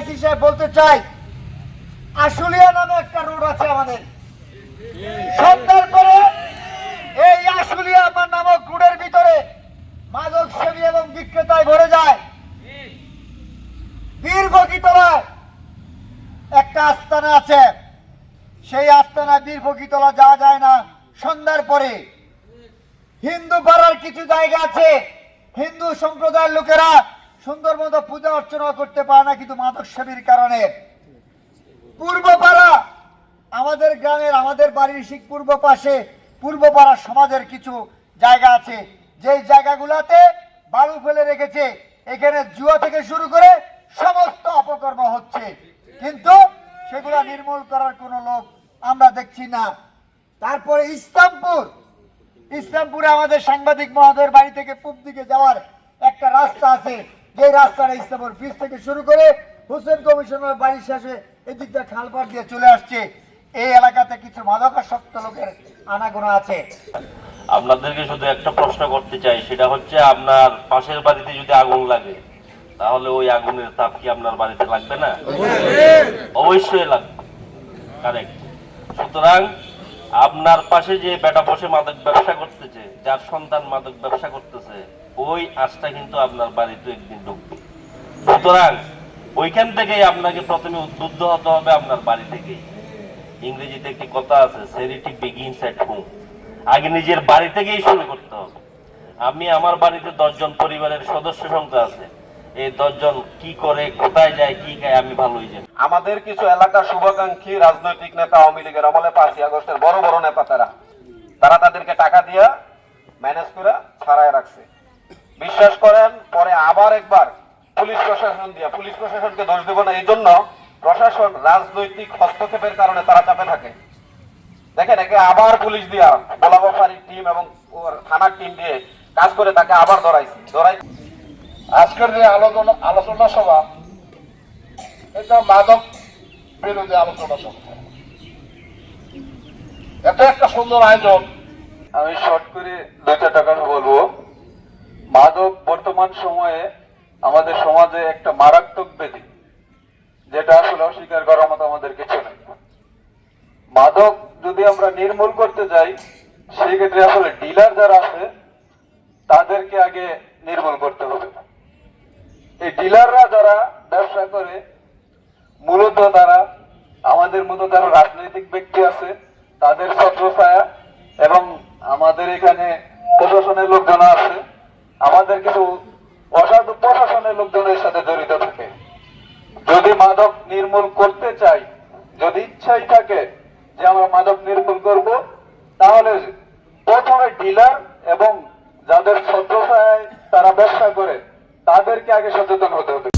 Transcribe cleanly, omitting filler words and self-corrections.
আইসি সাহেব বলতে চাই, আশুলিয়া নামে একটা রোড আছে আমাদের। সন্ধ্যার পরে এই আশুলিয়া আমার নামক রোডের ভিতরে মাদক সেবী এবং বিক্রেতায় ভরে যায়। বীরভোগীতলায় একটা আস্তানা আছে, সেই আস্তানা বীরভোগীতলা যাওয়া যায় না সন্ধ্যার পরে। হিন্দু পাড়ার কিছু জায়গা আছে, হিন্দু সম্প্রদায়ের লোকেরা সুন্দর মতো পূজা অর্চনা করতে পারে না কিন্তু মাদক সেবীর কারণে। পূর্বপাড়া আমাদের গ্রামের, আমাদের বাড়ির ঠিক পূর্ব পাশে পূর্বপাড়া সমাজের কিছু জায়গা আছে, যেই জায়গাগুলোতে বালু ফেলে রেখেছে। এখানে জুয়া থেকে শুরু করে সমস্ত অপকর্ম হচ্ছে, কিন্তু সেগুলা নির্মূল করার কোনো লোক আমরা দেখছি না। তারপরে ইসলামপুরে আমাদের সাংবাদিক মহোদয়ের বাড়ি থেকে পূব দিকে যাওয়ার একটা রাস্তা আছে, যে রাস্তাটা ইসলামপুর ব্রিজ থেকে শুরু করে হোসেন কমিশনের বাড়ির শেষে এদিকটা খালপাড় দিয়ে চলে আসছে। এই এলাকাতে কিছু মাদকাসক্ত লোকের আনাগোনা আছে। আপনাদেরকে শুধু একটা প্রশ্ন করতে চাই, সেটা হচ্ছে আপনার পাশের বাড়িতে যদি আগুন লাগে তাহলে ওই আগুনের তাপ কি আপনার বাড়িতে লাগবে না? অবশ্যই লাগবে, কারেক্ট। সুতরাং আপনার পাশে যে বেটা বসে মাদক ব্যবসা করতেছে, যার সন্তান মাদক ব্যবসা করতেছে, ওই আঁচটা কিন্তু আপনার বাড়িতে একদিন ঢুকবে। সুতরাং ওইখান থেকেই আপনাকে প্রথমে উদ্বুদ্ধ হতে হবে, আপনার বাড়ি থেকেই। ইংরেজিতে একটি কথা আছে, চ্যারিটি বিগিনস এট হোম। আগে নিজের বাড়ি থেকেই শুরু করতে হবে। আমি আমার বাড়িতে 10 জন পরিবারের সদস্য সংখ্যা আছে, এই 10 জন কি করে, কোথায় যায়, কি খায় আমি ভালোই জানি। আমাদের কিছু এলাকার শুভাকাঙ্ক্ষী রাজনৈতিক নেতা, আওয়ামী লীগের আমলে 5ই আগস্টের বড় বড় নেতা, তারা তাদেরকে টাকা দিয়া ম্যানেজ করে ছাড়াই রাখছে। বিশ্বাস করেন, পরে আবার একবার পুলিশ প্রশাসনকে দোষ দেব না, এই জন্য প্রশাসন রাজনৈতিক হস্তক্ষেপের কারণে তারা চাপে থাকে। দেখেন, একে আবার পুলিশ দিয়া গোলাবাড়ির টিম এবং থানার টিম দিয়ে কাজ করে তাকে আবার ধরাই। আজকের যে আলোচনা সভা, এটা মাদক বিরোধী আলোচনা সভা। এটা একটা সুন্দর আয়োজন। আমি শর্ট করে 2-4টা কথা বলবো। মাদক বর্তমান সময়ে আমাদের সমাজে একটা মারাত্মক ব্যাধি, যেটা আসলে অস্বীকার করার মতো আমাদের কিছু নেই। মাদক যদি আমরা নির্মূল করতে যাই, সেই ক্ষেত্রে আসলে ডিলার যারা আছে তাদেরকে আগে নির্মূল করতে হবে। এই ডিলাররা যারা ব্যবসা করে, মূলত তারা আমাদের মতো যারা রাজনৈতিক ব্যক্তি আছে তাদের ছত্রছায়া, এবং আমাদের এখানে প্রশাসনের লোকজন আছে, আমাদের কিছু অসাধু প্রশাসনের লোকজনের সাথে জড়িত থাকে। যদি মাদক নির্মূল করতে চাই, যদি ইচ্ছাই থাকে যে আমরা মাদক নির্মূল করব, তাহলে প্রথমে ডিলার এবং যাদের ছত্রছায়ায় তারা ব্যবসা করে তাদেরকে আগে সচেতন হতে হবে।